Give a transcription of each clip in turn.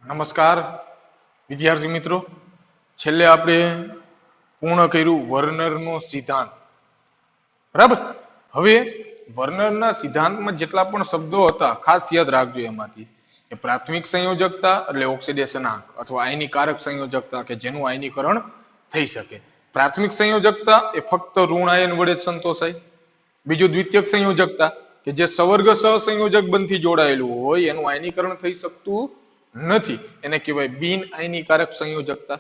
નમસ્કાર વિદ્યાર્થી મિત્રો, છેલ્લે આપણે પૂર્ણ કર્યું વર્નરનો સિદ્ધાંત, બરાબર. હવે વર્નરના સિદ્ધાંતમાં જેટલા પણ શબ્દો હતા ખાસ યાદ રાખજો. એમાંથી એ પ્રાથમિક સંયોજકતા એટલે ઓક્સિડેશન આંક અથવા આયનીકારક સંયોજકતા કે જેનું આયનીકરણ થઈ શકે. પ્રાથમિક સંયોજકતા એ ફક્ત ઋણ આયન વડે જ સંતોષાય. બીજું દ્વિતીયક સંયોજકતા કે જે સવર્ગ સહસંયોજક બંધથી જોડાયેલું હોય એનું આયનીકરણ થઈ શકતું નથી, એને કહેવાય બિન આયનીકારક સંયોજકતા.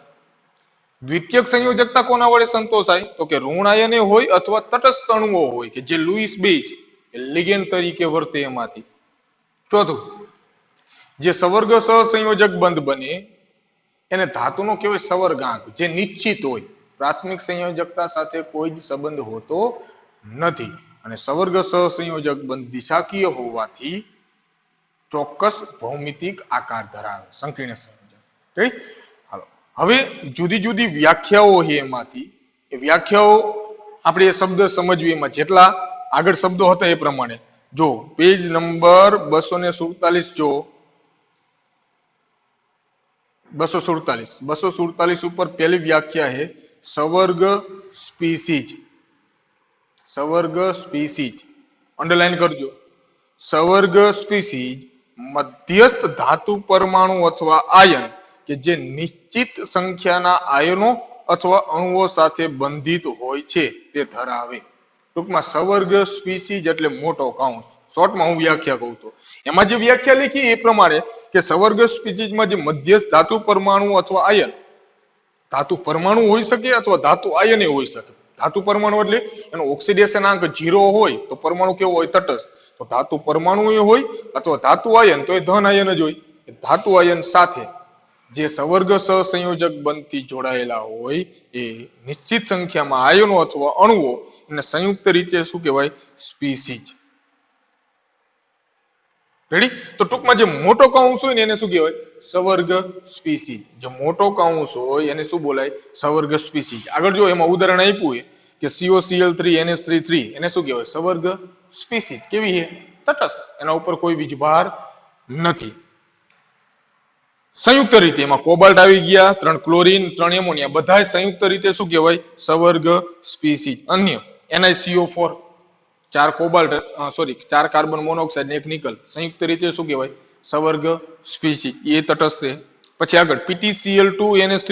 દ્વિતીયક સંયોજકતા કોના વડે સંતોષાય? તો કે ઋણ આયને હોય અથવા તટસ્થ અણુઓ હોય કે જે લુઈસ બેઝ લિગેન્ડ તરીકે વર્તે એમાંથી. ચોથું, જે સવર્ગ સહસંયોજક બંધ બને એને ધાતુનો કહેવાય સવર્ગાંક, જે નિશ્ચિત હોય, પ્રાથમિક સંયોજકતા સાથે કોઈ જ સંબંધ હોતો નથી. અને સવર્ગ સહસંયોજક બંધ દિશાકીય હોવાથી ચોક્કસ ભૌમિતિક આકાર ધરાવે, સંકીર્ણ સંયોજક. રાઈટ? હાલો, હવે જુદી જુદી વ્યાખ્યાઓ છે એમાંથી એ વ્યાખ્યાઓ આપણે એ શબ્દ સમજવી. એમાં જેટલા આગળ શબ્દો હતા એ પ્રમાણે જો પેજ નંબર 247 જો 247 ઉપર પહેલી વ્યાખ્યા છે સવર્ગ સ્પીસીજ. સવર્ગ સ્પીસીજ અંડરલાઈન કરજો. સવર્ગ સ્પીસીજ મધ્યસ્થ ધાતુ પરમાણુ અથવા આયન કે જે નિશ્ચિત સંખ્યાના આયનો અથવા અણુઓ સાથે બંધિત હોય છે તે ધરાવે. ટૂંકમાં સવર્ગ સ્પીસીજ એટલે મોટો કૌંસ. શોર્ટમાં હું વ્યાખ્યા કહું તો એમાં જે વ્યાખ્યા લખી એ પ્રમાણે કે સવર્ગ સ્પીસીજમાં જે મધ્યસ્થ ધાતુ પરમાણુ અથવા આયન, ધાતુ પરમાણુ હોઈ શકે અથવા ધાતુ આયને હોઈ શકે. ધાતુ પરમાણુ એટલે એનો ઓક્સિડેશન આંક 0 હોય તો પરમાણુ કેવો હોય? તટસ્થ. તો ધાતુ પરમાણુ હોય અથવા ધાતુ આયન તો એ ધન આયન જ હોય. ધાતુ આયન સાથે જે સવર્ગ સહસંયોજક બંધથી જોડાયેલા હોય એ નિશ્ચિત સંખ્યામાં આયનો અથવા અણુઓ એને સંયુક્ત રીતે શું કહેવાય? સ્પીસીજ. રેડી? તો ટૂંકમાં જે મોટો કૌંસ હોય ને એને શું કહેવાય? સવર્ગ સ્પીસીજ. જે મોટો કૌંસ હોય એને શું બોલાય? સવર્ગ સ્પીસીજ. આગળ જો એમાં ઉદાહરણ આપ્યું છે કે COCl3 NH3 એને શું કહેવાય? સવર્ગ સ્પીસીજ. કેવી છે? તટસ્થ. એના ઉપર કોઈ વીજભાર નથી. સંયુક્ત રીતે એમાં કોબાલ્ટ આવી ગયા, 3 ક્લોરીન, 3 એમોનિયા, બધા સંયુક્ત રીતે શું કહેવાય? સવર્ગ સ્પીસીજ. અન્ય NiCO4, 4 કોબાલ્ટ, 4 કાર્બન મોનોક્સાઇડ ને 1 નિકલ, સંયુક્ત રીતે શું કહેવાય? સવર્ગ સ્પીસીજ. એ તટસ્થ છે. પછી આગળ PtCl2 NH3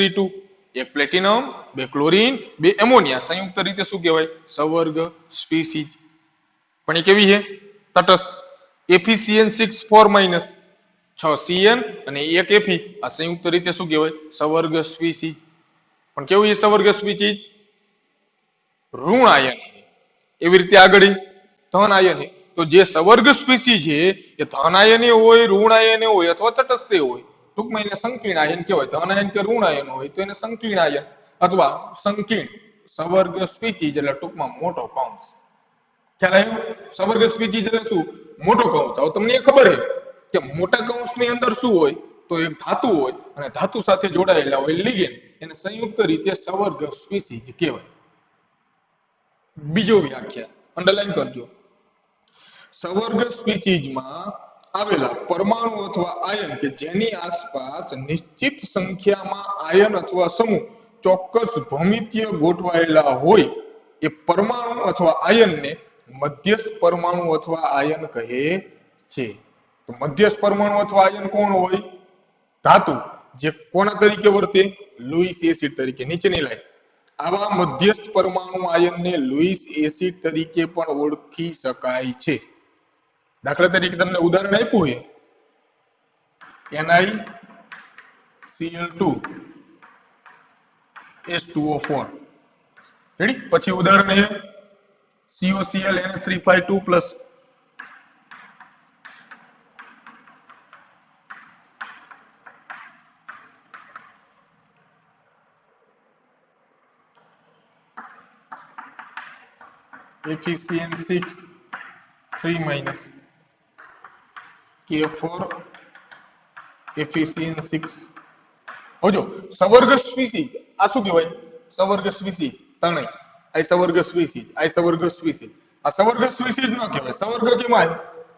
1 platinum, 2 chlorine, 2 ammonia, સંયુક્ત રીતે શું કહેવાય? સવર્ગ સ્પીસીજ. પણ એ કેવી છે? તટસ્થ. FeCN6 4- 6 CN અને 1 Fe, આ સંયુક્ત રીતે શું કહેવાય? સવર્ગ સ્પીસીજ. પણ કેવું છે સવર્ગ સ્પીસીજ? ઋણ આયન. એવી રીતે આગળ ધન આયન. તો જે સવર્ગ સ્પીસીજ છે એ ધન આયને હોય, ઋણ આયને હોય અથવા તટસ્થ હોય. ટૂંકમાં એને સંકીર્ણ આયન કહેવાય. ધન આયન કે ઋણ આયન હોય તો એને સંકીર્ણ આયન અથવા સંકીર્ણ સવર્ગ સ્પીસીજ એટલે ટૂંકમાં મોટો કૌંસ. ખ્યાલ આવ્યો? સવર્ગ સ્પીસીજ એટલે શું? મોટો કૌંસ. હવે તમને એ ખબર છે કે મોટા કૌંસની અંદર શું હોય? તો એક ધાતુ હોય અને ધાતુ સાથે જોડાયેલા હોય લિગેન્ડ, એને સંયુક્ત રીતે સવર્ગ સ્પીસીજ કહેવાય. બીજો વ્યાખ્યા અંડરલાઈન કરજો. સવર્ગ સ્પીસીજમાં આવેલા પરમાણુ અથવા આયન કે જેની આસપાસ નિશ્ચિત સંખ્યામાં આયન અથવા સમૂહ ચોક્કસ ભૌમિતીય ગોઠવાયેલા હોય એ પરમાણુ અથવા આયનને મધ્યસ્થ પરમાણુ અથવા આયન કહે છે. તો મધ્યસ્થ પરમાણુ અથવા આયન કોણ હોય? ધાતુ. જે કોના તરીકે વર્તે? લુઈસ એસિડ તરીકે. નીચેની લાઈન. આવા મધ્યસ્થ પરમાણુ આયનને લુઈસ એસિડ તરીકે પણ ઓળખી શકાય છે. દાખલા તરીકે તમને ઉદાહરણ આપ્યું છે NiCl2 H2O4. રેડી? પછી ઉદાહરણ છે COCl NH3 FeCN6 3- K4 FeCN6. હવે જો સવર્ગ સ્પીસીજ આ શું કહેવાય? સવર્ગ સ્પીસીજ. ત્રણેય આ સવર્ગ સ્પીસીજ, આ સવર્ગ સ્પીસીજ. આ સવર્ગ સ્પીસીજ ન કહેવાય. સવર્ગ કેમાં?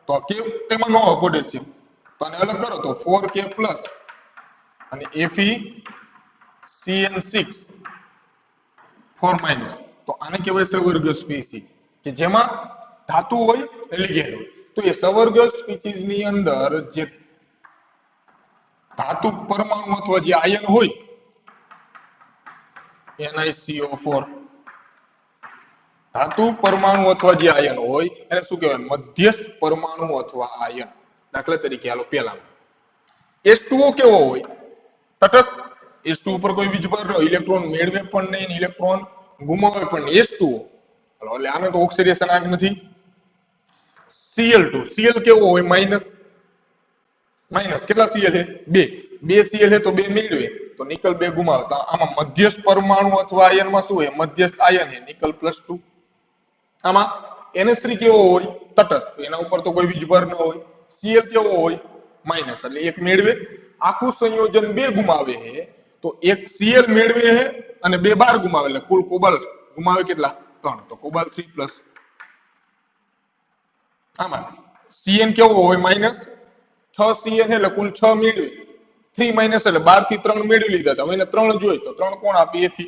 તો કે તેમાં ન હોય પોટેશિયમ, તો આને અલગ કરો તો 4K+, અને FeCN6 4 તો આને કહેવાય સવર્ગ સ્પીસીઝ કે જેમાં ધાતુ હોય લિગેન્ડ હોય. તો એ સવર્ગ સ્પીસીઝ ની અંદર જે ધાતુ પરમાણુ અથવા જે આયન હોય NiCO4 ધાતુ પરમાણુ અથવા જે આયન હોય એને શું કહેવાય મધ્યસ્થ પરમાણુ અથવા આયન. દાખલા તરીકે હાલો પહેલામાં H2O કેવો હોય તટસ્થ. H2O ઉપર કોઈ વીજભાર ન ઇલેક્ટ્રોન મેળવે પણ નહીં ઇલેક્ટ્રોન ગુમાવે પણ નહીં H2O. એટલે આને તો ઓક્સિડેશન આગ નથી. Cl કેવો હોય માઇનસ કેટલા Cl છે બે Cl છે તો બે મેળવે તો નિકલ બે ગુમાવે તો આમાં મધ્યસ્થ પરમાણુ અથવા આયનમાં શું છે મધ્યસ્થ આયન છે નિકલ +2. આમાં NH3 કેવો હોય તટસ્થ એના ઉપર તો કોઈ વીજભાર ન હોય. Cl કેવો હોય માઇનસ એટલે એક મેળવે આખું સંયોજન બે ગુમાવે છે તો એક Cl મેળવે છે અને બે બાર ગુમાવે એટલે કુલ કોબાલ્ટ ગુમાવે કેટલા 3 તો કોબાલ્ટ 3+. આમાં Cn કેવો હોય માઇનસ 6 Cn એટલે કુલ 6 મેળવે 3 માઇનસ એટલે 12 થી 3 મેળવી લીધા તો એને 3 જોઈએ તો 3 કોણ આપી Fe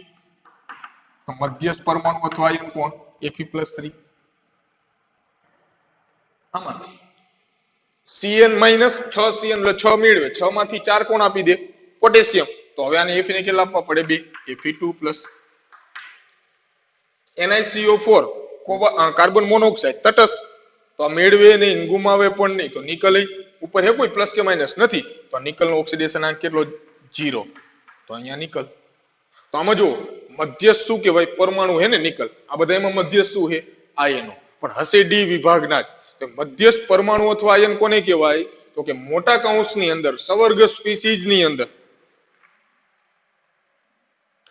તો મધ્યસ્થ પરમાણુ અથવા આયન કોણ Fe+3. આમાં Cn માઇનસ 6 Cn એટલે 6 મેળવે 6 માંથી 4 કોણ આપી દે પોટેશિયમ તો હવે આને Fe ને કેટલા આપવા પડે 2 Fe2+. NiCO4 કાર્બન મોનોક્સાઇડ તટસ્થ તો આ મેળવે નહીં ગુમાવે પણ નહીં તો નિકલ ઉપર હે કોઈ પ્લસ કે માઇનસ નથી તો નિકલ નો ઓક્સિડેશન આંક કેટલો 0 તો અહીંયા નિકલ. તો આમાં જો મધ્યસ્થ શું કહેવાય પરમાણુ હે ને નિકલ આ બધા એમાં મધ્યસ્થ શું છે આયનો પણ હશે ડી વિભાગના જ. તો મધ્યસ્થ પરમાણુ અથવા આયન કોને કહેવાય તો કે મોટા કૌંસની અંદર સવર્ગ સ્પીસીઝ ની અંદર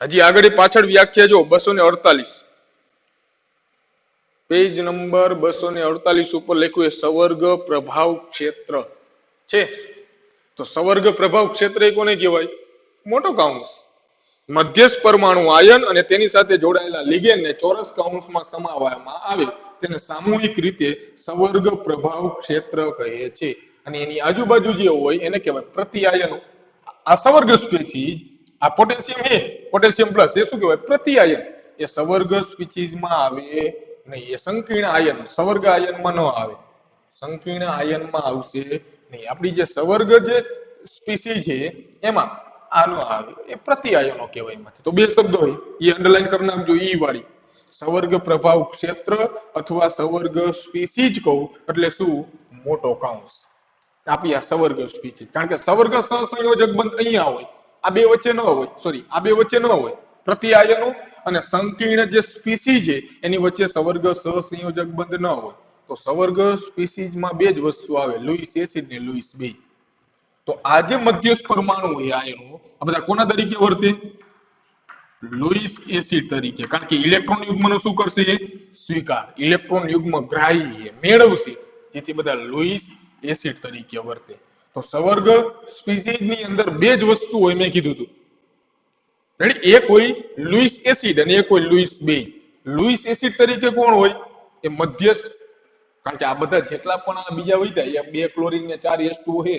હજી આગળ પાછળ વ્યાખ્યા જો 248 પેજ નંબર 248 ઉપર લખ્યું છે સવર્ગ પ્રભાવ ક્ષેત્ર છે. તો સવર્ગ પ્રભાવ ક્ષેત્ર કોને કહેવાય મોટો કૌંસ મધ્યસ્થ પરમાણુ આયન અને તેની સાથે જોડાયેલા લિગેન્ડ ને ચોરસ કૌંસમાં સમાવવામાં આવે તેને સામૂહિક રીતે સવર્ગ પ્રભાવ ક્ષેત્ર કહે છે. અને એની આજુબાજુ જે હોય એને કહેવાય પ્રતિઆયનો. આ સવર્ગ સ્પીસીઝ આ પોટેશિયમ એ પોટેશિયમ પ્લસ એ શું કહેવાય પ્રતિઆયન એ સવર્ગ સ્પીસીઝમાં આવે નહીં. એ સંકીર્ણ આયન સવર્ગ આયનમાં ન આવે સંકીર્ણ આયનમાં આવશે નહીં. આપણી જે સવર્ગ જે સ્પીસીઝ છે એમાં આ ન આવે એ પ્રતિઆયનો કહેવાય. એમાંથી તો બે શબ્દો હોય એ અંડરલાઈન કરી નાખજો ઈ વાળી સવર્ગ પ્રભાવ ક્ષેત્ર અથવા સવર્ગ સ્પીસીઝ કહું એટલે શું મોટો કૌંસ આપી આ સવર્ગ સ્પીસીઝ. કારણ કે સવર્ગ સહસંયોજક બંધ અહીંયા હોય આ બે વચ્ચે ન હોય આ બે વચ્ચે ન હોય પ્રતિઆયનો અને સંકીર્ણ જે સ્પીસીઝ છે એની વચ્ચે સવર્ગ સહસંયોજક બંધ ન હોય. તો સવર્ગ સ્પીસીઝમાં બે જ વસ્તુ આવે લુઈસ એસિડ ને લુઈસ બેઝ. તો આ જે મધ્યસ્થ પરમાણુ છે આયનો આ બધા કોના તરીકે વર્તે લુઈસ એસિડ તરીકે. કારણ કે ઇલેક્ટ્રોન યુગ્મનો શું કરશે સ્વીકાર ઇલેક્ટ્રોન યુગ્મ ગ્રાહી મેળવશે જેથી બધા લુઈસ એસિડ તરીકે વર્તે. તો સવર્ગ સ્પીસીઝ ની અંદર બે જ વસ્તુ હોય મેં કીધું હતું રેડી એક હોય લુઈસ એસિડ અને એક હોય લુઈસ બેઝ. લુઈસ એસિડ તરીકે કોણ હોય એ મધ્યસ્થ. કારણ કે આ બધા જેટલા પણ આ બીજા વધ્યા એ 2 ક્લોરીન ને 4 H2O છે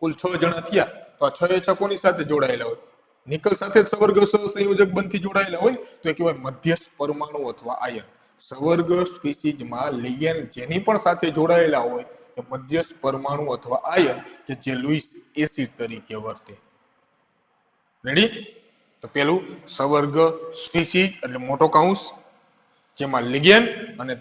કુલ 6 જણા થયા તો આ 6 એ 6 કોની સાથે જોડાયેલા હોય નિકલ સાથે સવર્ગ સહસંયોજક બંધથી જોડાયેલા હોય તો એ કહેવાય મધ્યસ્થ પરમાણુ અથવા આયન. સવર્ગ સ્પીસીઝમાં લિગેન્ડ જેની પણ સાથે જોડાયેલા હોય એ મધ્યસ્થ પરમાણુ અથવા આયન કે જે લુઈસ એસિડ તરીકે વર્તે. રેડી તો પેલું સવર્ગ સ્પીસીઝ એટલે મોટો કૌંસ જેમાં લિગેન્ડ અને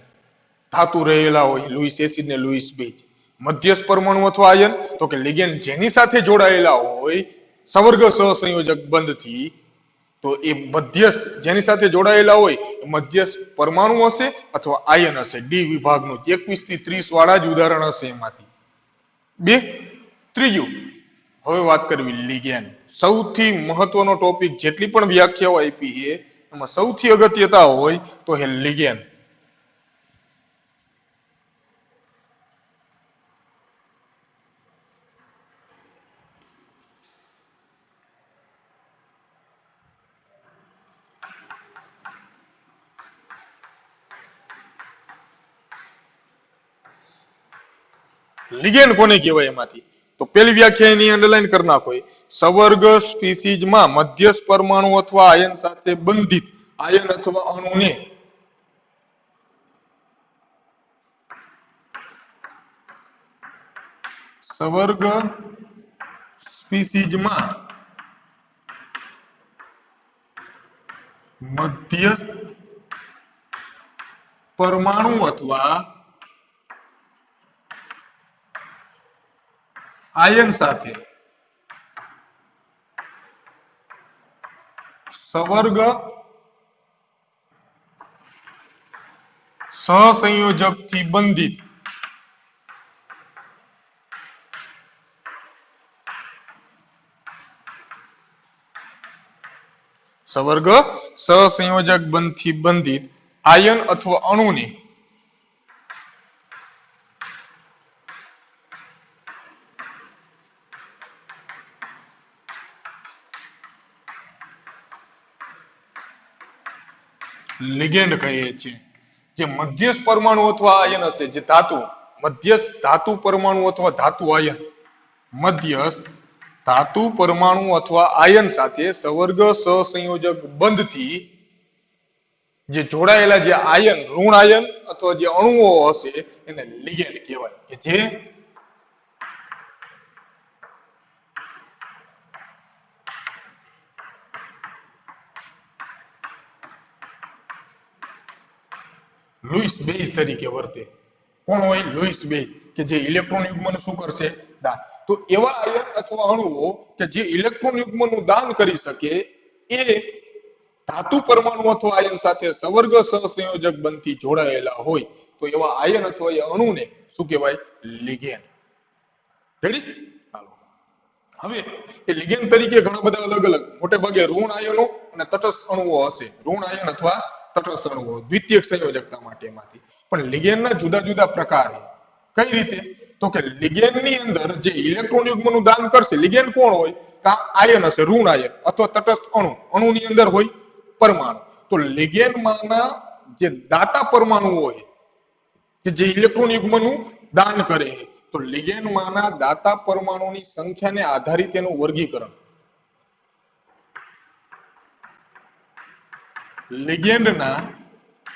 ધાતુ રહેલા હોય લુઈસ એસિડ ને લુઈસ બેઝ. મધ્યસ્થ પરમાણુ અથવા આયન તો કે લિગેન્ડ જેની સાથે જોડાયેલા હોય સવર્ગ સહસંયોજક બંધથી તો એ મધ્યસ્થ જેની સાથે જોડાયેલા હોય એ મધ્યસ્થ પરમાણુ હશે અથવા આયન હશે. ડી વિભાગનું 21 થી 30 વાળા જ ઉદાહરણ હશે એમાંથી. ત્રીજું હવે વાત કરવી લિગેન્ડ. સૌથી મહત્વનો ટોપિક જેટલી પણ વ્યાખ્યાઓ આપી છે એમાં સૌથી અગત્યતા હોય તો હે લિગેન્ડ. લિગેન્ડ કોને કહેવાય એમાંથી તો પેલી વ્યાખ્યા એની અંડરલાઈન કરી નાખો સવર્ગ સ્પીસીઝમાં મધ્યસ્થ પરમાણુ અથવા આયન સાથે બંધિત આયન અથવા અણુને સવર્ગ સ્પીસીઝમાં મધ્યસ્થ પરમાણુ અથવા આયન સાથે સવર્ગ સહસંયોજકથી બંધિત સવર્ગ સહસંયોજક બંધથી બંધિત આયન અથવા અણુને લિગેન્ડ કહીએ છીએ. જે મધ્યસ્થ પરમાણુ અથવા આયન હશે, જે ધાતુ મધ્યસ્થ ધાતુ પરમાણુ અથવા ધાતુ આયન મધ્યસ્થ ધાતુ પરમાણુ અથવા આયન સાથે સવર્ગ સહસંયોજક બંધથી જે જોડાયેલા જે આયન ઋણ આયન અથવા જે અણુઓ હશે એને લિગેન્ડ કહેવાય. કે જે લુઈસ બેઝ તરીકે વર્તે. કોણ હોય? લુઈસ બેઝ, કે જે ઇલેક્ટ્રોન યુગ્મનું શું કરશે? દાન. તો એવા આયન અથવા અણુઓ કે જે ઇલેક્ટ્રોન યુગ્મનું દાન કરી શકે એ ધાતુ પરમાણુ અથવા આયન સાથે સવર્ગ સહસંયોજક બંધથી જોડાયેલા હોય તો એવા આયન અથવા એ અણુને શું કહેવાય? લિગેન્ડ. રેડી? હાલો. હવે એ લિગેન્ડ તરીકે ઘણા બધા અલગ અલગ મોટે ભાગે ઋણ આયનો અને તટસ્થ અણુઓ હશે. ઋણ આયન અથવા તટસ્થ અણુઓ દ્વિતીયક સંયોજકતા માટે એમાંથી. પણ લિગેન્ડના જુદા જુદા પ્રકાર છે. કઈ રીતે? તો કે લિગેન્ડની અંદર જે ઇલેક્ટ્રોન યુગ્મનું દાન કરશે, લિગેન્ડ કોણ હોય? કા આયન હશે, ઋણ આયન અથવા તટસ્થ અણુ. અણુની અંદર હોય પરમાણુ. તો લિગેન્ડમાંના જે દાતા પરમાણુ હોય કે જે ઇલેક્ટ્રોન યુગ્મનું દાન કરે, તો લિગેન્ડમાંના દાતા પરમાણુની સંખ્યાને આધારિત એનું વર્ગીકરણ. લિગેન્ડ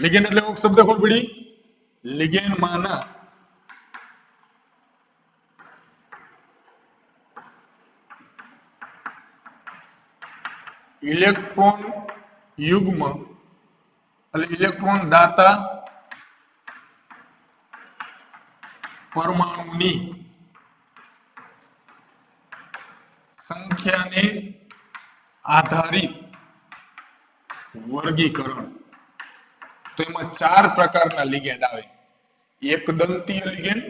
એટલે શબ્દ ખબર પડી? લિગેન્ડમાંના ઇલેક્ટ્રોન યુગ્મ એટલે ઇલેક્ટ્રોન દાતા પરમાણુની સંખ્યાને આધારિત વર્ગીકરણ. તો એમાં 4 પ્રકારના લિગેન્ડ આવે. એકદંતીય લિગેન્ડ,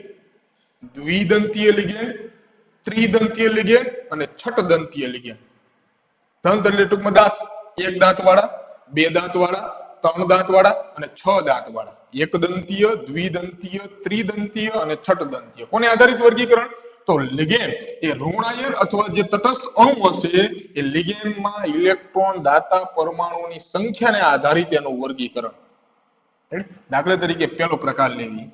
દ્વિદંતીય લિગેન્ડ, ત્રિદંતીય લિગેન્ડ અને છટદંતીય લિગેન્ડ. દંત એટલે ટૂંકમાં દાંત, એક દાંત વાળા, બે દાંત વાળા, ત્રણ દાંત વાળા અને 6 દાંત વાળા. એકદંતીય, દ્વિદંતીય, ત્રિદંતીય અને છટદંતીય. કોને આધારિત વર્ગીકરણ? તો લિગેન્ડ એ ઋણ આયન અથવા જે તટસ્થ અણુ હશે એ લિગેન્ડમાં ઇલેક્ટ્રોન દાતા પરમાણુની સંખ્યાને આધારિત એનું વર્ગીકરણ. દાખલા તરીકે પહેલો પ્રકાર લેવી.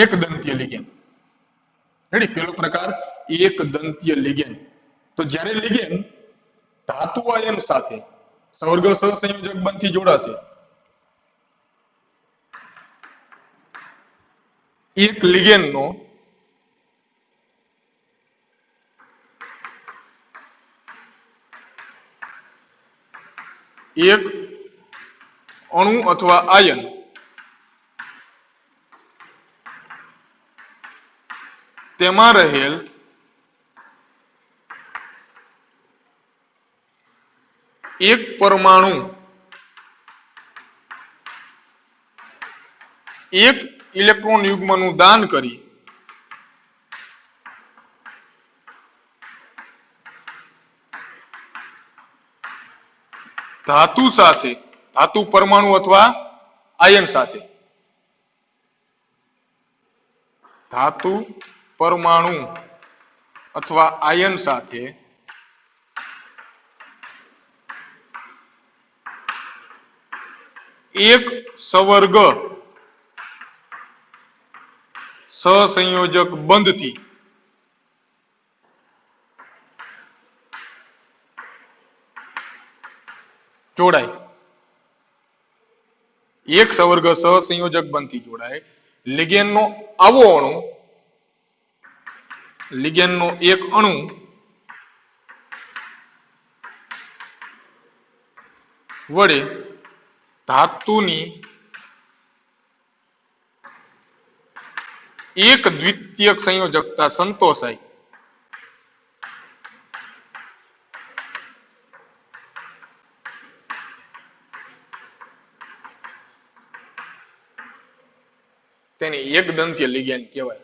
એકદંતીય લિગેન્ડ. રેડી? પહેલો પ્રકાર એકદંતીય લિગેન્ડ. તો જ્યારે લિગેન્ડ ધાતુ આયન સાથે સવર્ગ સહસંયોજક બંધથી જોડાશે, એક લિગેન્ડનો એક અણુ અથવા આયન તેમાં રહેલ એક પરમાણુ એક ઇલેક્ટ્રોન યુગ્મનું દાન કરી ધાતુ સાથે, ધાતુ પરમાણુ અથવા આયન સાથે, ધાતુ પરમાણુ અથવા આયન સાથે એક સવર્ગ સહસંયોજક બંધથી જોડાય, એક સવર્ગ સહસંયોજક બંધથી જોડાય, લિગેન્ડનો આવો અણુ, લિગેન્ડનો એક અણુ વડે ધાતુની એક દ્વિતીયક સંયોજકતા સંતોષાય, તેને એક દંતીય લિગેન્ડ કહેવાય.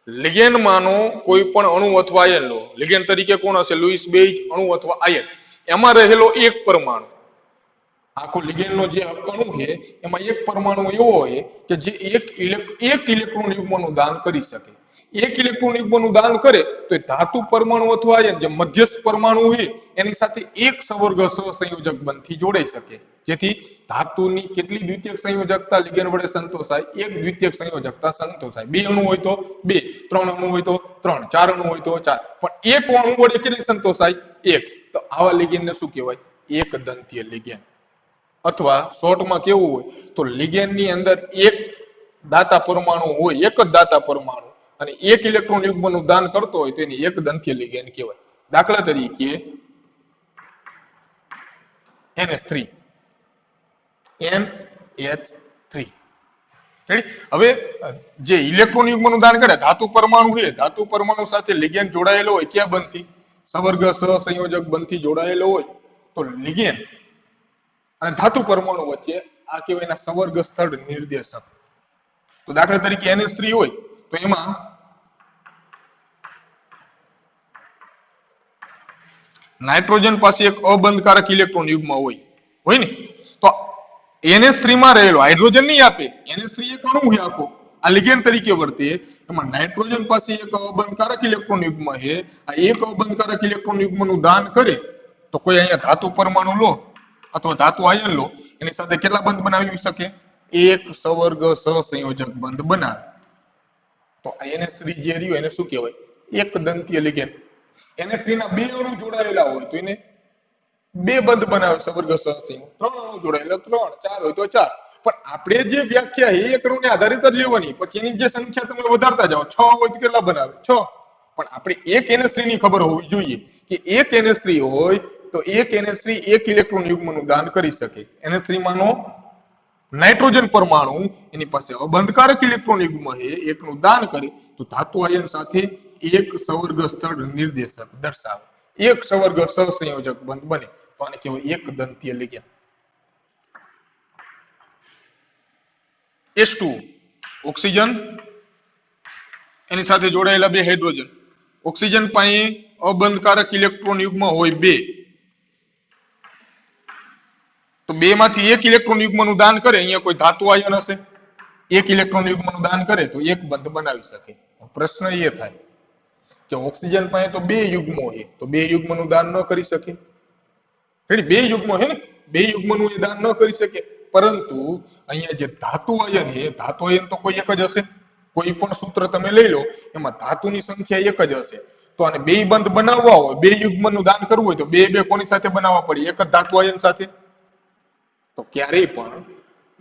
લિગેન્ડ માનો કોઈ પણ અણુ અથવા આયન લો. લિગેન્ડ તરીકે કોણ હશે? લુઈસ બેઇઝ અણુ અથવા આયન. એમાં રહેલો એક પરમાણુ, આખો લિગેન્ડનો જે અણુ છે એમાં એક પરમાણુ એવો હોય કે જે એક ઇલેક્ટ્રોન યુગ્મનું દાન કરી શકે. એક ઇલેક્ટ્રોન યુગ્મનું દાન કરે તો એ ધાતુ પરમાણુ અથવા આયન જે મધ્યસ્થ પરમાણુ છે એની સાથે એક સવર્ગ સહસંયોજક બંધથી જોડાઈ શકે, જેથી ધાતુની કેટલી દ્વિતીયક સંયોજકતા લિગેન્ડ વડે સંતોષાય? એક દ્વિતીયક સંયોજકતા સંતોષાય. બે અણુ હોય તો બે, ત્રણ અણુ હોય તો ત્રણ, ચાર અણુ હોય તો ચાર, પણ એક અણુ વડે કેટલી સંતોષાય? એક. તો આવા લિગેન્ડને શું કહેવાય? એક દંતીય લિગેન્ડ. અથવા શોર્ટમાં કેવું હોય તો લિગેન્ડની અંદર એક દાતા પરમાણુ હોય, એક જ દાતા પરમાણુ, અને એક ઇલેક્ટ્રોન યુગ્મનું દાન કરતો હોય તો એને એક દંતીય લિગેન્ડ કહેવાય. દાખલા તરીકે NH3, NH3. હવે જે ઇલેક્ટ્રોન યુગ્મનું દાન કરે ધાતુ પરમાણુ છે, ધાતુ પરમાણુ સાથે લિગેન્ડ જોડાયેલો હોય ક્યાં બંધથી? સવર્ગ સહસંયોજક બંધથી જોડાયેલો હોય તો લિગેન્ડ અને ધાતુ પરમાણુ વચ્ચે આ કહેવાય એના સવર્ગ સ્થળ નિર્દેશક. તો દાખલા તરીકે NH3 હોય તો એમાં નાઇટ્રોજન પાસે એક અબંધકારક ઇલેક્ટ્રોન યુગ્મ હોય ને, તો NH3 માં રહેલો હાઇડ્રોજન નહીં આપે. NH3 એક અણુ છે આખો, આ લિગેન્ડ તરીકે વર્તે. એમાં નાઇટ્રોજન પાસે એક અબંધકારક ઇલેક્ટ્રોન યુગ્મ છે. આ એક અબંધકારક ઇલેક્ટ્રોન યુગ્મનું દાન કરે તો કોઈ અહીંયા ધાતુ પરમાણુ લો અથવા ધાતુ આયન લો, એની સાથે કેટલા બંધ બનાવી શકે? એક સવર્ગ સહસંયોજક બંધ બનાવે. તો NH3 જે રહ્યું એને શું કહેવાય? એક દંતીય લિગેન્ડ. NH3 ના બે અણુ જોડાયેલા હોય તો એને બે બંધ બનાવે સવર્ગ સહસંયોજક. ત્રણ અણુ જોડાયેલા ત્રણ, ચાર હોય તો ચાર. પણ આપણે જે વ્યાખ્યા એ એક અણુને આધારિત જ લેવાની, પછી એની જે સંખ્યા તમે વધારતા જાઓ, 6 હોય તો કેટલા બનાવે? 6. પણ આપણે એક NH3 ની ખબર હોવી જોઈએ કે એક NH3 હોય તો એક NH3 એક ઇલેક્ટ્રોન યુગ્મનું દાન કરી શકે. NH3 માનો નાઇટ્રોજન પરમાણુ એની પાસે અબંધકારક ઇલેક્ટ્રોન યુગ્મ છે, એકનું દાન કરે તો ધાતુ આયન સાથે એક સવર્ગ સ્થળ નિર્દેશક દર્શાવે, એક સવર્ગ સહસંયોજક બંધ બને, તો આને કહેવાય એક દંતીય લિગેન્ડ. H2 ઓક્સિજન, એની સાથે જોડાયેલા બે હાઇડ્રોજન. ઓક્સિજન પાસે અબંધકારક ઇલેક્ટ્રોન યુગ્મ હોય બે, તો બે માંથી એક ઇલેક્ટ્રોન યુગ્મનું દાન કરે, અહીંયા કોઈ ધાતુ આયન હશે, એક ઇલેક્ટ્રોન યુગ્મનું દાન કરે તો એક બંધ બનાવી શકે. પ્રશ્ન એ થાય કે ઓક્સિજન પાસે તો બે યુગ્મો છે, તો બે યુગ્મનું દાન ન કરી શકે? બે યુગ્મો છે ને, બે યુગ્મનું એ દાન ન કરી શકે. પરંતુ અહીંયા જે ધાતુ આયન છે, ધાતુ આયન તો કોઈ એક જ હશે. કોઈ પણ સૂત્ર તમે લઈ લો એમાં ધાતુની સંખ્યા એક જ હશે. તો આને બે બંધ બનાવવા હોય, બે યુગ્મનું દાન કરવું હોય તો બે બે કોની સાથે બનાવવા પડે? એક જ ધાતુ આયન સાથે. તો ક્યારેય પણ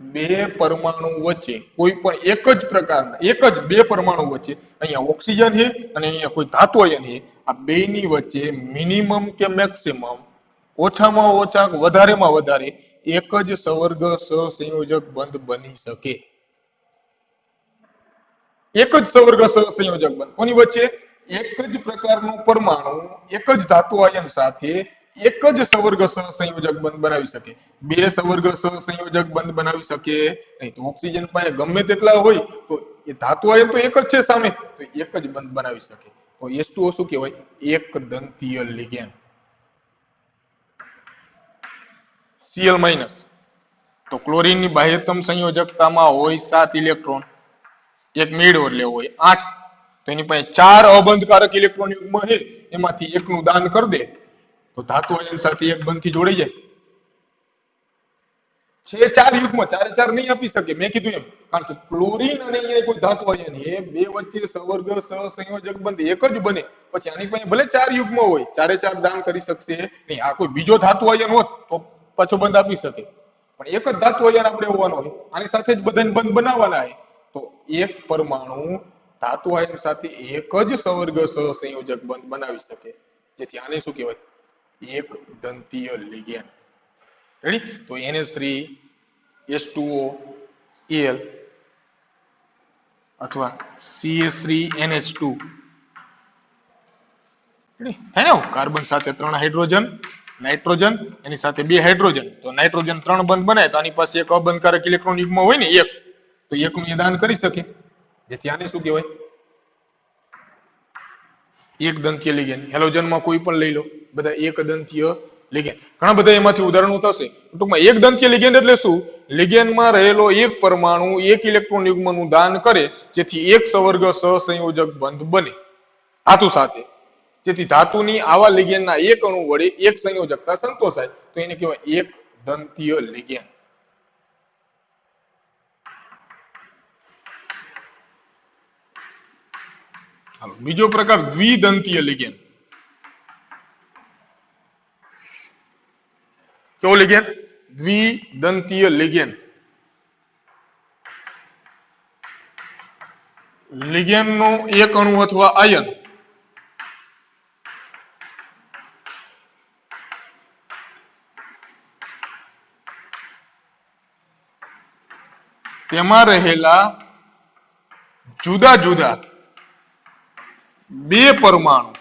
બે પરમાણુ વચ્ચે કોઈ પણ એક જ પ્રકારના બે પરમાણુ વચ્ચે, અહીંયા ઓક્સિજન છે અને અહીંયા કોઈ ધાતુ આયન છે, આ બેની વચ્ચે મિનિમમ કે મેક્સિમમ ઓછામાં ઓછા વધારેમાં વધારે એક જ સવર્ગ સહસંયોજક બંધ બની શકે. એક જ સવર્ગ સહસંયોજક બંધ કોની વચ્ચે? એક જ પ્રકારનું પરમાણુ એક જ ધાતુ આયન સાથે એક જ સવર્ગ સહસંયોજક બંધ બનાવી શકે. બે સવર્ગ સહસંયોજક બંધ બનાવી શકે નહીં. તો ઓક્સિજન પાસે ગમે તેટલા હોય તો એ ધાતુ આયન તો એક જ છે સામે, તો એક જ બંધ બનાવી શકે. તો H2O શું કહેવાય? એક દંતીય લિગેન્ડ. Cl- તો ક્લોરીનની બાહ્યતમ સંયોજકતામાં હોય 7 ઇલેક્ટ્રોન, એક મેળવો એટલે હોય 8. તો એની પાસે 4 અબંધકારક ઇલેક્ટ્રોન યુગ્મ છે, એમાંથી એકનું દાન કરી દે તો ધાતુ આયન સાથે એક બંધથી જોડાઈ જાય. છે 4 યુગ્મ, 4 નહીં આપી શકે મેં કીધું એમ, કારણ કે ક્લોરીન અને અહીંયા કોઈ ધાતુ આયન એ બે વચ્ચે સવર્ગ સહસંયોજક બંધ એક જ બને, પછી આની પાસે ભલે 4 યુગ્મ હોય 4 દાન કરી શકશે નહીં. આ કોઈ બીજો ધાતુ આયન હોત તો પાછો બંધ આપી શકે, પણ એક જ ધાતુ આયન આપણે હોવાનો હોય, આની સાથે જ બધાને બંધ બનાવવાના હોય, તો એક પરમાણુ ધાતુ આયન સાથે એક જ સવર્ગ સહસંયોજક બંધ બનાવી શકે, જેથી આને શું કહેવાય? એક દંતીય લિગેન્ડ. રેડી? તો NH3 H2O Al અથવા CH3 NH2 રેડી થાય ને, કાર્બન સાથે 3 હાઇડ્રોજન, નાઇટ્રોજન એની સાથે 2 હાઇડ્રોજન, તો નાઇટ્રોજન 3 બંધ બનાય તો આની પાસે એક અબંધકારક ઇલેક્ટ્રોન યુગ્મ હોય ને એક, તો એકનું એ દાન કરી શકે, જેથી આને શું કહેવાય? એક દંતીય લિગેન્ડ. હેલોજનમાં કોઈ પણ લઈ લો, બધા એક દંતીય લિગેન્ડ. ઘણા બધા એમાંથી ઉદાહરણો થશે. ટૂંકમાં એક દંતીય લિગેન્ડ એટલે શું? લિગેન્ડમાં રહેલો એક પરમાણુ એક ઇલેક્ટ્રોન યુગ્મનું દાન કરે, જેથી એક સવર્ગ સહસંયોજક બંધ બને ધાતુ સાથે, જેથી ધાતુની આવા લિગેન્ડના એક અણુ વડે એક સંયોજકતા સંતોષાય, તો એને કહેવાય એક દંતીય લિગેન્ડ. બીજો પ્રકાર દ્વિદંતીય લિગેન્ડ. કેવો લિગેન્ડ? દ્વિદંતીય લિગેન્ડ. લિગેન્ડનો એક અણુ અથવા આયન તેમાં રહેલા જુદા જુદા બે પરમાણુ,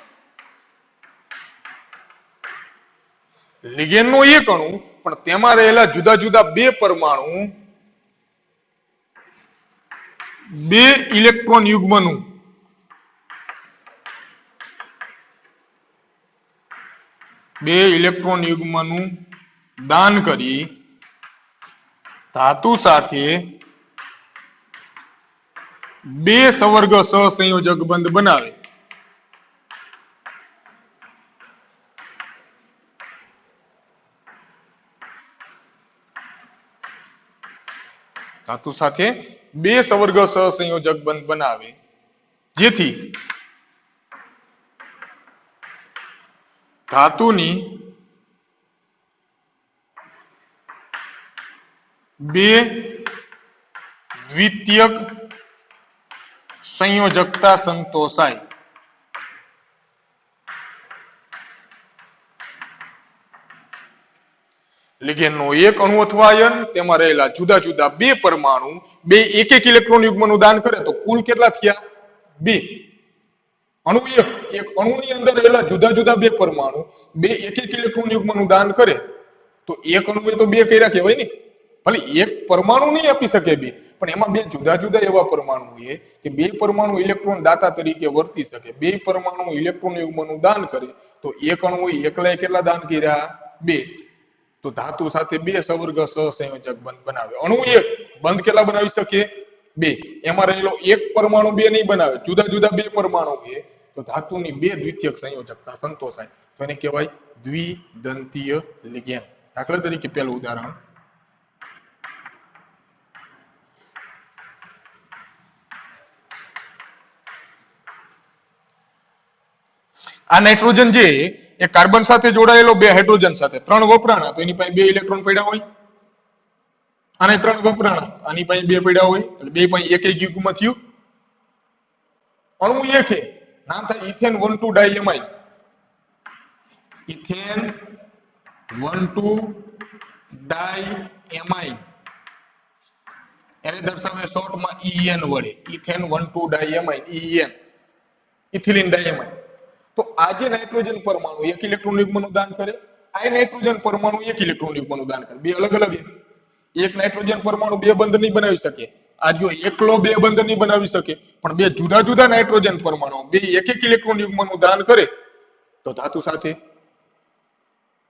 લિગેન્ડનો એક અણુ પણ તેમાં રહેલા જુદા જુદા બે પરમાણુ બે ઇલેક્ટ્રોન યુગ્મનું દાન કરી ધાતુ સાથે બે સવર્ગ સહસંયોજક બંધ બનાવે. ધાતુ સાથે બે સવર્ગ સહસંયોજક બંધ બનાવે, જેથી ધાતુની બે દ્વિતીયક સંયોજકતા સંતોષાય. લિગેન્ડનો એક અણુ અથવા આયન તેમાં રહેલા જુદા જુદા બે પરમાણુ બે એક એક ઇલેક્ટ્રોન યુગ્મનું દાન કરે, તો કુલ કેટલા થયા? બે. અણુ એક અણુની અંદર રહેલા જુદા જુદા બે પરમાણુ બે એક એક ઇલેક્ટ્રોન યુગ્મનું દાન કરે, તો એક અણુએ તો બે કર્યા કહેવાય ને. ભલે એક પરમાણુ નહીં આપી શકે બે, પણ એમાં બે જુદા જુદા એવા પરમાણુ છે કે બે પરમાણુ ઇલેક્ટ્રોન દાતા તરીકે વર્તી શકે. બે પરમાણુ ઇલેક્ટ્રોન યુગ્મનું દાન કરે, તો એક અણુએ એકલાએ કેટલા દાન કર્યા? બે. તો ધાતુ સાથે બે સવર્ગ સહસંયોજક બંધ બનાવે. અણુ એક બંધ કેટલા બનાવી શકે? બે. એમાં રહેલો એક પરમાણુ બે નહીં બનાવે, જુદા જુદા બે પરમાણુ છે, તો ધાતુની બે દ્વિતીયક સંયોજકતા સંતોષાય, તો એને કહેવાય દ્વિદંતીય લિગેન્ડ. દાખલા તરીકે પહેલું ઉદાહરણ, આ નાઇટ્રોજન જે એ કાર્બન સાથે જોડાયેલો બે હાઇડ્રોજન સાથે 3 વપરાણા, તો એની પાસે 2 ઇલેક્ટ્રોન પડ્યા હોય. આને 3 વપરાણા, આની પાસે 2 પડ્યા હોય, એટલે બે પાસે એક એક યુગ્મ થયું. અણુ એક છે, નામ થાય ઇથેન 1,2 ડાયએમાઇન. ઇથેન 1,2 ડાયએમાઇન એને દર્શાવે શોર્ટમાં EN વડે. Ethane 1,2 diamine, EN, ethylene diamine. તો આ જે નાઇટ્રોજન પરમાણુ એક ઇલેક્ટ્રોન યુગ્મનું દાન કરે, આ નાઇટ્રોજન પરમાણુ એક ઇલેક્ટ્રોન યુગ્મનું દાન કરે. બે અલગ અલગ. એક નાઇટ્રોજન પરમાણુ બે બંધ નહીં બનાવી શકે, આ જો એકલો બે બંધ નહીં બનાવી શકે, પણ બે જુદા જુદા નાઇટ્રોજન પરમાણુ બે એક એક ઇલેક્ટ્રોન યુગ્મનું દાન કરે, તો ધાતુ સાથે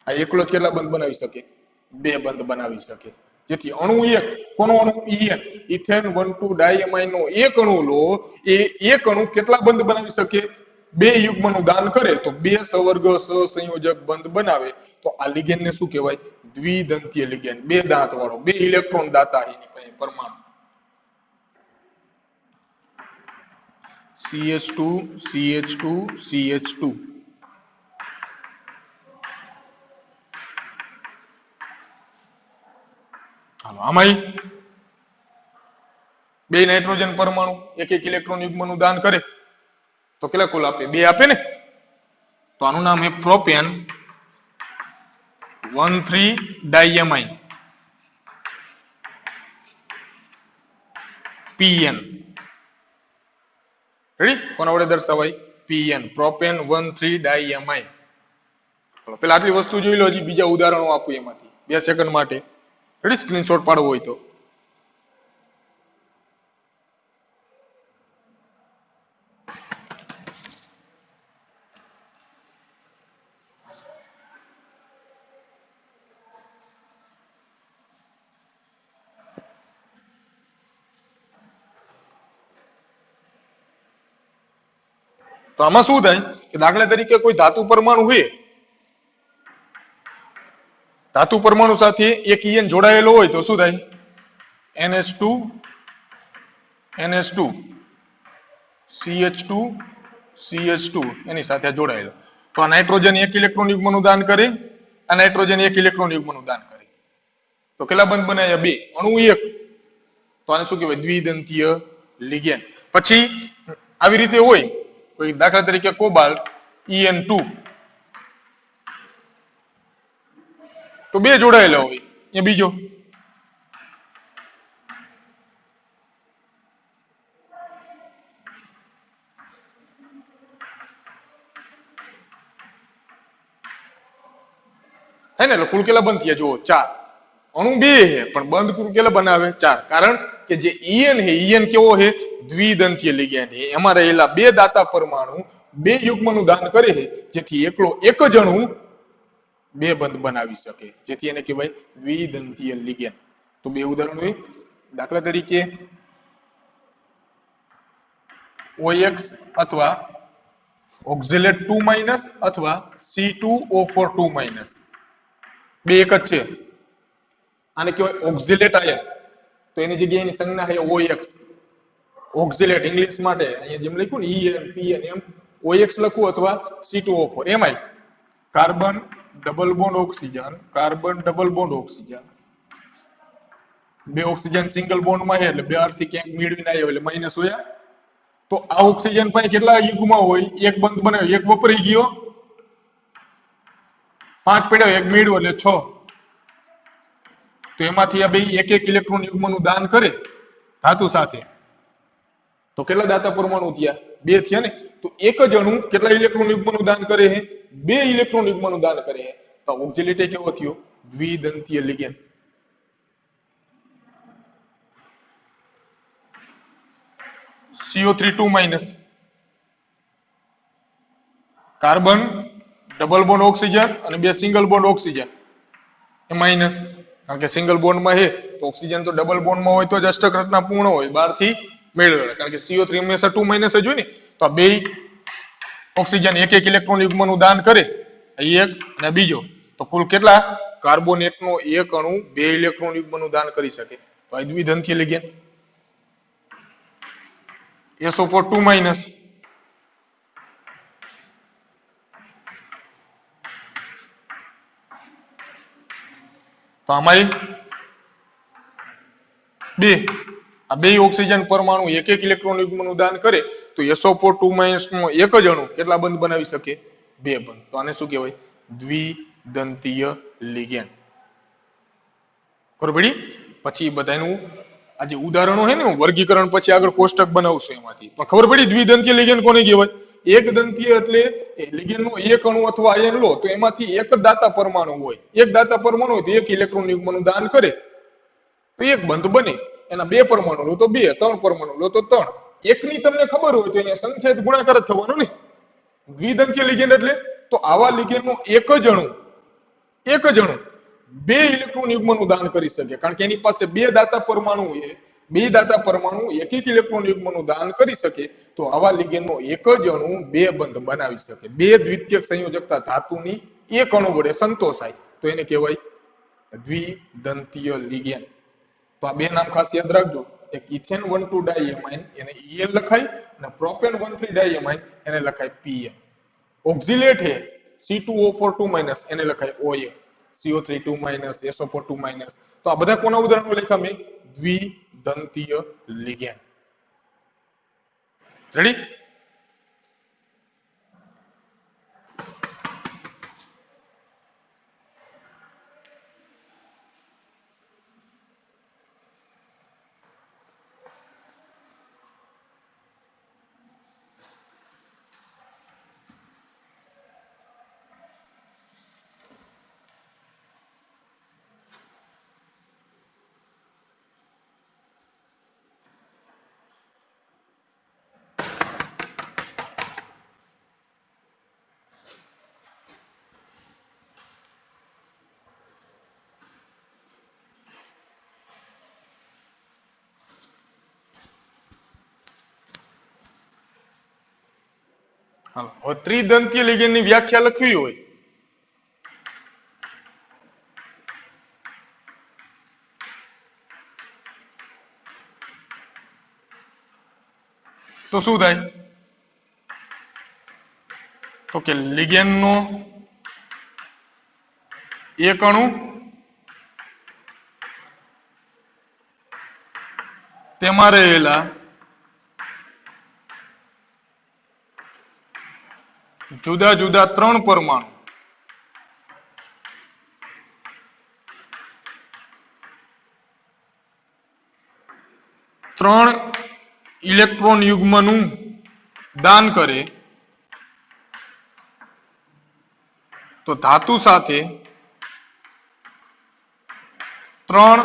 આ એકલો જ કેટલા બંધ બનાવી શકે? બે બંધ બનાવી શકે. જેથી અણુ એક, કોનો અણુ? EN, ઇથેન 1,2 ડાયએમાઇન નો એક અણુ લો, એ એક અણુ કેટલા બંધ બનાવી શકે? બે યુગ્મનું દાન કરે તો બે સવર્ગ સહસંયોજક બંધ બનાવે તો આ લિગેન્ડ ને શું કહેવાય? દ્વિદંતીય લિગેન્ડ. બે દાંત વાળો, બે ઇલેક્ટ્રોન દાતા એની પાસે પરમાણુ. CH2 CH2 CH2. હાલો આમાં બે નાઇટ્રોજન પરમાણુ એક એક ઇલેક્ટ્રોન યુગ્મનું દાન કરે તો કેટલા કુલ આપે? બે આપે ને. તો આનું નામ છે પ્રોપેન 1,3-diamine PN. રેડી? કોના વડે દર્શાવાય? PN, propane 1,3-diamine. પેલા આટલી વસ્તુ જોઈ લો, હજી બીજા ઉદાહરણો આપું એમાંથી 2 સેકન્ડ માટે. રેડી? સ્ક્રીનશોટ પાડવો હોય તો. તો આમાં શું થાય કે દાખલા તરીકે કોઈ ધાતુ પરમાણુ હોય, ધાતુ પરમાણુ સાથે એક ઇયન જોડાયેલો હોય તો શું થાય? NH2 NH2 CH2 CH2 એની સાથે જોડાયેલો. તો આ નાઇટ્રોજન એક ઇલેક્ટ્રોન યુગ્મનું દાન કરે, આ નાઇટ્રોજન એક ઇલેક્ટ્રોન યુગ્મનું દાન કરે તો કેટલા બંધ બનાવ્યા? બે. અણુ એક. તો આને શું કહેવાય? દ્વિદંતીય લિગેન્ડ. પછી આવી રીતે હોય કોઈ દાખલા તરીકે કોબાલ્ટ En2 તો બે જોડાયેલા હોય, એ બીજો. હે ને? એટલે કુલ કેટલા બંધ થયા? જુઓ 4. અણુ બે છે પણ બંધ કુલ કેટલા બનાવે? 4. કારણ કે જે En છે, En કેવો છે? દ્વિદંતીય લિગેન્ડ છે. એમાં રહેલા બે દાતા પરમાણુ બે યુગ્મનું દાન કરે છે જેથી એકલો એક જ અણુ બે બંધ બનાવી શકે, જેથી એને કહેવાય દ્વિદંતીય લિગેન્ડ. તો બે ઉદાહરણ હોય. દાખલા તરીકે OX અથવા ઓક્ઝેલેટ 2- અથવા C2O4 2-. બે એક જ છે. આને કહેવાય ઓક્ઝેલેટ આયન. તો એની જગ્યાએ એની સંજ્ઞા છે OX. ઓક્ઝેલેટ ઇંગ્લિશ માટે અહીંયા જેમ લખ્યું ને EN PN એમ OX લખવું અથવા C2O4. એમાંય carbon double bond oxygen, carbon double bond oxygen, બે ઓક્સિજન સિંગલ બોન્ડ માં છે એટલે બે અર્થી ક્યાંક મેળવીને આવ્યો એટલે માઇનસ હોયા. તો આ ઓક્સિજન પાસે કેટલા યુગ્મ હોય? એક બંધ બનાવ્યો, એક વપરાઈ ગયો, 5 પડ્યો, એક મેળવ્યો એટલે 6. તો એમાંથી આ બે એક એક ઇલેક્ટ્રોન યુગ્મનું દાન કરે ધાતુ સાથે તો કેટલા દાતા પરમાણુ થયા? 2 થયા ને. તો એક જ અણુ કેટલા ઇલેક્ટ્રોન યુગ્મનું દાન કરે છે? 2 ઇલેક્ટ્રોન યુગ્મનું દાન કરે છે. તો ઓક્ઝેલેટ કેવો થયો? દ્વિદંતીય ligand. CO3 2-. Carbon double bond oxygen અને બે સિંગલ બોન્ડ ઓક્સિજન એ માઇનસ, કારણ કે સિંગલ બોન્ડ માં છે તો ઓક્સિજન તો ડબલ બોન્ડ માં હોય તો જ અષ્ટક રચના પૂર્ણ હોય, બહારથી મેળવેલા. કારણ કે CO3 હંમેશા 2- જ હોય ને. તો આ બે ઓક્સિજન એક એક ઇલેક્ટ્રોન યુગ્મનું દાન કરે, એક અને બીજો. તો કુલ કેટલા? કાર્બોનેટનો એક અણુ 2 ઇલેક્ટ્રોન યુગ્મનું દાન કરી શકે. તો આ દ્વિદંતીય લિગેન્ડ. SO4 2-. તો આમાં બે આ બે ઓક્સિજન પરમાણુ એક એક ઇલેક્ટ્રોન યુગ્મનું દાન કરે તો SO4 2- નો એક જ અણુ કેટલા બંધ બનાવી શકે? 2 બંધ. તો આને શું કહેવાય? દ્વિદંતીય લિગેન્ડ. ખબર પડી? પછી બધાનું આ જે ઉદાહરણો છે ને વર્ગીકરણ પછી આગળ કોષ્ટક બનાવશું એમાંથી. પણ ખબર પડી દ્વિદંતીય લિગેન્ડ કોને કહેવાય? એક દંતીય એટલે લિગેન્ડનો એક અણુ અથવા આયન લો તો એમાંથી એક જ દાતા પરમાણુ હોય. એક દાતા પરમાણુ હોય તો એક ઇલેક્ટ્રોન યુગ્મનું દાન કરે તો એક બંધ બને. એના 2 પરમાણુ લો તો 2, 3 પરમાણુ લો તો 3. એકની તમને ખબર હોય તો અહીંયા સંખ્યાત ગુણાકાર જ થવાનો ને. દ્વિદંતીય લિગેન્ડ એટલે તો આવા લિગેન્ડનો એક જ અણુ 2 ઇલેક્ટ્રોન યુગ્મનું દાન કરી શકે, કારણ કે એની પાસે 2 દાતા પરમાણુ છે બે દાતા પરમાણુ એક એક ઇલેક્ટ્રોન યુગ્મનું દાન કરી શકે તો આવા લિગેન્ડનો એક જ અણુ બે બંધ બનાવી શકે. બે દ્વિતીયક સંયોજકતા ધાતુની એક અણુ વડે સંતોષાય તો એને કહેવાય દ્વિદંતીય લિગેન્ડ. તો આ બે નામ ખાસ યાદ રાખજો. એક ઇથેન 1,2 ડાયમાઇન એને EL લખાય અને પ્રોપેન 1,3 ડાયમાઇન એને લખાય PM. ઓક્ઝિલેટ હે C2O4 એને લખાય OX, CO3 SO4 તો આ બધા કોના ઉદાહરણો લખ્યા મેં? દ્વિદંતીય લિગેન્ડ. રેડી? હવે ત્રિદંતીય લિગેન્ડની વ્યાખ્યા લખવી હોય તો શું થાય? તો કે લિગેન્ડનો એક અણુ તેમાં રહેલા જુદા જુદા ત્રણ પરમાણુ ત્રણ ઇલેક્ટ્રોન યુગ્મનું દાન કરે તો ધાતુ સાથે ત્રણ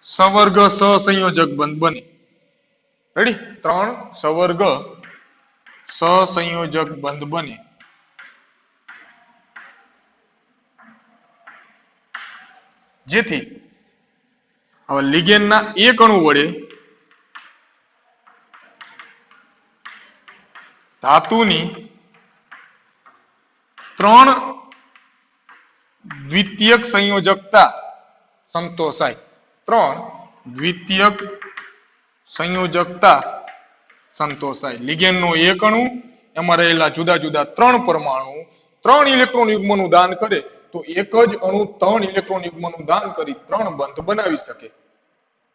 સવર્ગ સહસંયોજક બંધ બને. રેડી? ત્રણ સવર્ગ સહસંયોજક બંધ બને. જેથી હવે લિગેન્ડના એક અણુ વડે ધાતુની ત્રણ દ્વિતીયક સંયોજકતા સંતોષાય. ત્રણ દ્વિતીયક સંયોજકતા સંતોષાય. લિગેન્ડનો એક અણુ એમાં રહેલા જુદા જુદા ત્રણ પરમાણુ ત્રણ ઇલેક્ટ્રોન યુગ્મનું દાન કરે તો એક જ અણુ ત્રણ ઇલેક્ટ્રોન યુગ્મનું દાન કરી ત્રણ બંધ બનાવી શકે.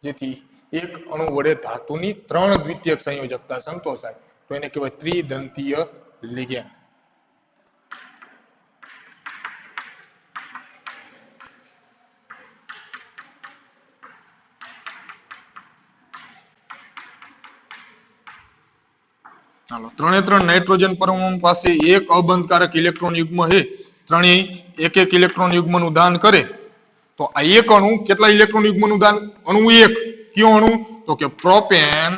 જેથી એક અણુ વડે ધાતુની ત્રણ દ્વિતીયક સંયોજકતા સંતોષાય તો એને કહેવાય ત્રિદંતીય લિગેન્ડ. ચાલો, ત્રણે ત્રણ નાઇટ્રોજન પરમાણુ પાસે એક અબંધકારક ઇલેક્ટ્રોન યુગ્મ છે. ત્રણેય એક એક ઇલેક્ટ્રોન યુગ્મનું દાન કરે તો આ એક અણુ કેટલા ઇલેક્ટ્રોન યુગ્મનું દાન? અણુ એક. કયો અણુ? તો કે પ્રોપેન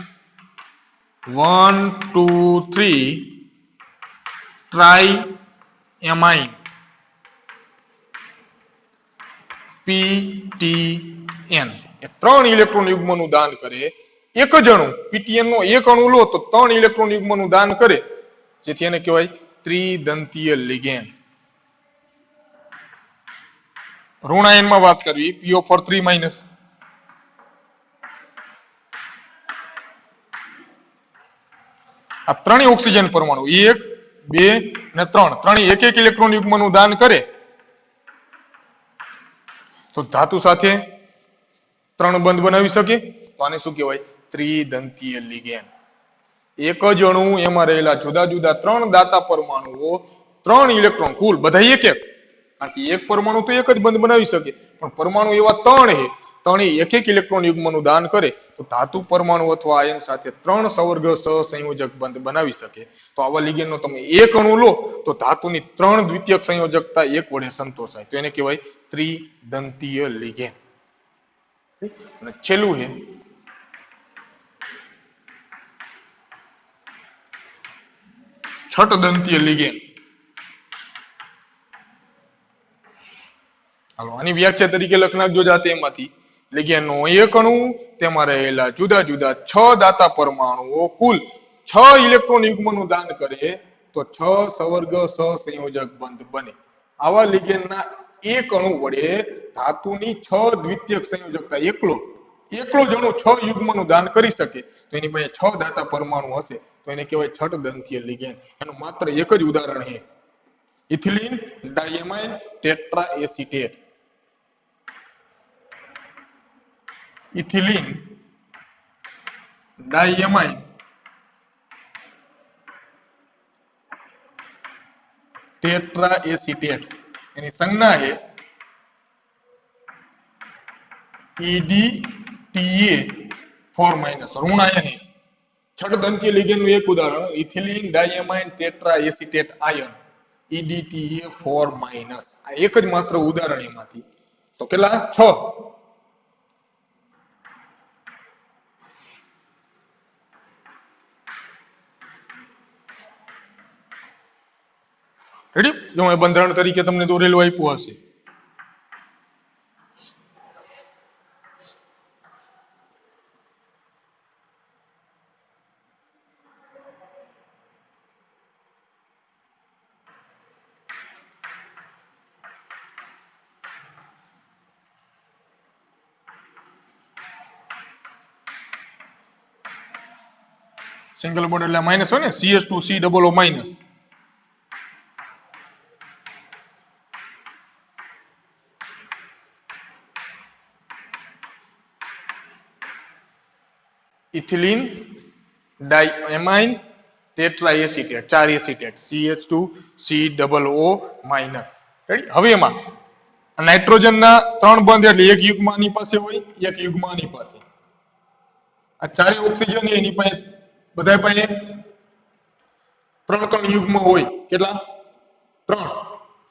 1, 2, 3 ટ્રાઇએમાઇન PTN. એ ત્રણ ઇલેક્ટ્રોન યુગ્મનું દાન કરે. એક જ અણુ PTN નો એક અણુ લો તો ત્રણ ઇલેક્ટ્રોન યુગ્મનું દાન કરે જેથી એને કહેવાય ત્રિદંતીય લિગેન્ડ. ઋણ આયનમાં વાત કરવી PO4 3-. આ ત્રણેય ઓક્સિજન પરમાણુ 1, 2 અને 3 ત્રણેય એક એક ઇલેક્ટ્રોન યુગ્મનું દાન કરે તો ધાતુ સાથે ત્રણ બંધ બનાવી શકે તો આને શું કહેવાય? ત્રિદંતીય લિગેન્ડ. એક જ અણુ એમાં રહેલા જુદા જુદા ત્રણ દાતા પરમાણુઓ ત્રણ ઇલેક્ટ્રોન કુલ બધા એક એક, કારણ કે એક પરમાણુ તો એક જ બંધ બનાવી શકે પણ પરમાણુ એવા ત્રણ છે ત્રણેય એક એક ઇલેક્ટ્રોન યુગ્મનું દાન કરે તો ધાતુ પરમાણુ અથવા આયન સાથે ત્રણ સવર્ગ સહસંયોજક બંધ બનાવી શકે. તો આવા લિગેન્ડનો તમે એક અણુ લો તો ધાતુની ત્રણ દ્વિતીયક સંયોજકતા એક વડે સંતોષાય તો એને કહેવાય ત્રિદંતીય લિગેન્ડ. અને છેલ્લું છે છટદંતીય લિગેન્ડ. હાલો, આની વ્યાખ્યા તરીકે લખ નાખજો જાતે એમાંથી લિગેન્ડ નો એક અણુ તેમાં રહેલા જુદા જુદા 6 દાતા પરમાણુઓ કુલ 6 ઇલેક્ટ્રોન યુગ્મનું દાન કરે તો 6 સવર્ગ સહસંયોજક બંધ બને. આવા લિગેન્ડના એક અણુ વડે ધાતુની 6 દ્વિતીયક સંયોજકતા એકલો જ અણુ 6 યુગ્મનું દાન કરી શકે તો એની પાસે 6 દાતા પરમાણુ હશે તો એને કહેવાય છઠદંતીય લિગેન્ડ. એનું માત્ર એક જ ઉદાહરણ છે ઇથિલિન ડાયમાઇન ટેટ્રાએસિટેટ. ઇથિલિન ડાયમાઇન ટેટ્રાએસિટેટ એની સંજ્ઞા છે EDTA4- ઋણ આયન. છઠદંતીય લિગેન્ડનું એક ઉદાહરણ ઇથિલિન ડાયમાઇન ટેટ્રાએસિટેટ આયન EDTA4- આ એક જ માત્ર ઉદાહરણ એમાંથી. તો કેટલા 6. રેડી? જો એ બંધારણ તરીકે તમને દોરેલું આપ્યું હશે. સિંગલ બોન્ડ એટલે માઇનસ હોય ને CH2COO-. Ethylene diamine tetraacetate 4 acetate CH2COO-. Ready? હવે એમાં નાઇટ્રોજનના 3 બંધ એટલે એક યુગ્મ આની પાસે હોય એક યુગ્મ આની પાસે. આ ચારે ઓક્સિજન એની પાસે બધા પાસે 3 યુગ્મ હોય. કેટલા? 3.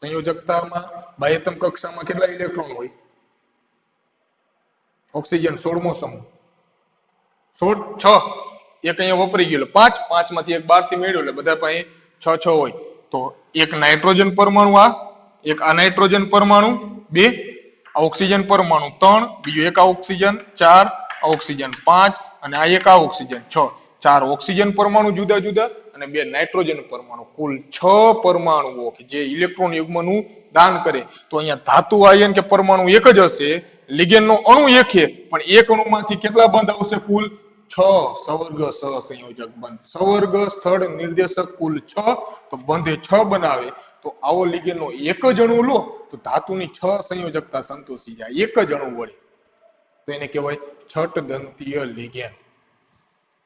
સંયોજકતામાં બાહ્યતમ કક્ષામાં કેટલા ઇલેક્ટ્રોન હોય? ઓક્સિજન 16મો સમૂહ 6. એક અહીંયા વપરાઈ ગયેલો 5 માંથી એક બહારથી મેળવ્યો એટલે બધા પાસે 6 હોય. તો એક નાઇટ્રોજન પરમાણુ આ એક આ નાઇટ્રોજન પરમાણુ 2 આ ઓક્સિજન પરમાણુ 3 બીજો એક આ ઓક્સિજન 4 આ ઓક્સિજન 5 અને આ એક આ ઓક્સિજન 6. 4 ઓક્સિજન પરમાણુ જુદા જુદા અને 2 નાઇટ્રોજન પરમાણુ કુલ 6 પરમાણુઓ કે જે ઇલેક્ટ્રોન યુગ્મનું દાન કરે. તો અહીંયા ધાતુ આયન કે પરમાણુ એક જ હશે લિગેન્ડનો અણુ એક છે પણ એક અણુમાંથી કેટલા બંધ આવશે? કુલ 6 સવર્ગ સહસંયોજક બંધ. સવર્ગ સ્થળ નિર્દેશક કુલ 6 તો બંધે 6 બનાવે. તો આવો લિગેન્ડનો એક જ અણુ લો તો ધાતુની 6 સંયોજકતા સંતોષી જાય એક જ અણુ વડે તો એને કહેવાય છઠદંતીય લિગેન્ડ.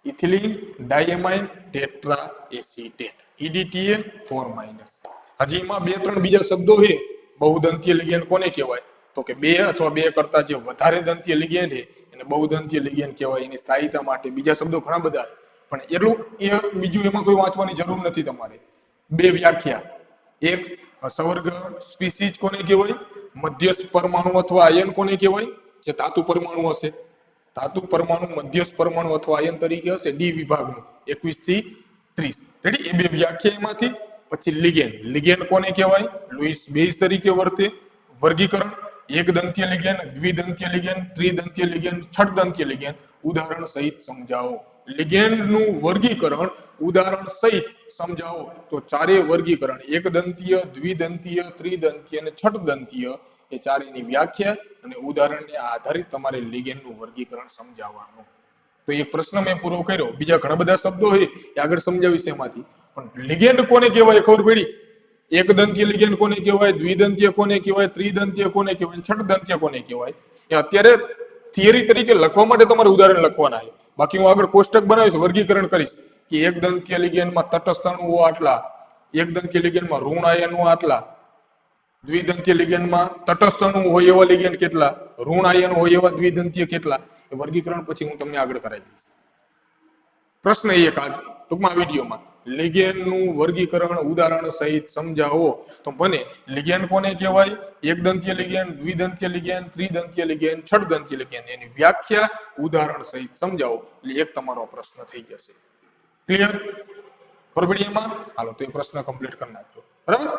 Ethylene diamine ટેટ્રાએસિટેટ EDTA4-. હજી એમાં 2-3 બીજા શબ્દો છે. બહુદંતીય લિગેન્ડ કોને કહેવાય? તો કે 2 અથવા 2 કરતા જે વધારે દંતીય લિગેન્ડ છે એને બહુદંતીય લિગેન્ડ કહેવાય. એની સ્થાયીતા માટે બીજા શબ્દો ઘણા બધા પણ એટલું બીજું એમાં કોઈ વાંચવાની જરૂર નથી તમારે. 2 વ્યાખ્યા. એક સવર્ગ સ્પીસીઝ કોને કહેવાય? મધ્યસ્થ પરમાણુ અથવા આયન કોને કહેવાય? જે ધાતુ પરમાણુ હશે ધાતુ પરમાણુ મધ્યસ્થ પરમાણુ અથવા આયન તરીકે હશે ડી વિભાગનું 21 થી 30. રેડી? એ 2 વ્યાખ્યા એમાંથી. પછી લિગેન્ડ કોને કહેવાય? લુઈસ બેઝ તરીકે વર્તે. વર્ગીકરણ એકદંતીય લિગેન્ડ દ્વિદંતીય લિગેન્ડ ત્રિદંતીય લિગેન્ડ છઠદંતીય લિગેન્ડ ઉદાહરણ સહિત સમજાવો. લિગેન્ડનું વર્ગીકરણ ઉદાહરણ સહિત સમજાવો. તો ચારે વર્ગીકરણ એકદંતીય દ્વિદંતીય ત્રિદંતીય અને છઠદંતીય એ ચારેની વ્યાખ્યા અને ઉદાહરણને આધારિત તમારે લિગેન્ડનું વર્ગીકરણ સમજાવવાનું. તો એક પ્રશ્ન મેં પૂરો કર્યો. બીજા ઘણા બધા શબ્દો છે એ આગળ સમજાવીશ એમાંથી. પણ લિગેન્ડ કોને કહેવાય ખબર પડી? એકદંતીય લિગેન્ડ કોને કહેવાય? દ્વિદંતીય કોને કહેવાય? ત્રિદંતીય કોને કહેવાય? છઠદંતીય કોને કહેવાય? એ અત્યારે થિયરી તરીકે લખવા માટે તમારે ઉદાહરણ લખવાના છે. બાકી હું આગળ કોષ્ટક બનાવીશ વર્ગીકરણ કરીશ કે એકદંતીય લિગેન્ડમાં તટસ્થ અણુઓ આટલા, એકદંતીય લિગેન્ડમાં ઋણ આયનો આટલા, દ્વિદંતીય લિગેન્ડમાં તટસ્થ અણુ હોય એવા લિગેન્ડ કેટલા, ઋણ આયન હોય એવા દ્વિદંતીય કેટલા. એ વર્ગીકરણ પછી હું તમને આગળ કરાવી દઈશ. પ્રશ્ન એક આ ટૂંકમાં વિડીયોમાં લિગેન્ડનું વર્ગીકરણ ઉદાહરણ સહિત સમજાવો. તો બને લિગેન્ડ કોને કહેવાય? એકદંતીય લિગેન્ડ દ્વિદંતીય લિગેન્ડ ત્રિદંતીય લિગેન્ડ છઠદંતીય લિગેન્ડ એની વ્યાખ્યા ઉદાહરણ સહિત સમજાવો. એટલે એક તમારો પ્રશ્ન થઈ જશે. ક્લિયર? ખબર પડી એમાં? હાલો તો એ પ્રશ્ન કમ્પ્લીટ કરી નાખજો. બરાબર?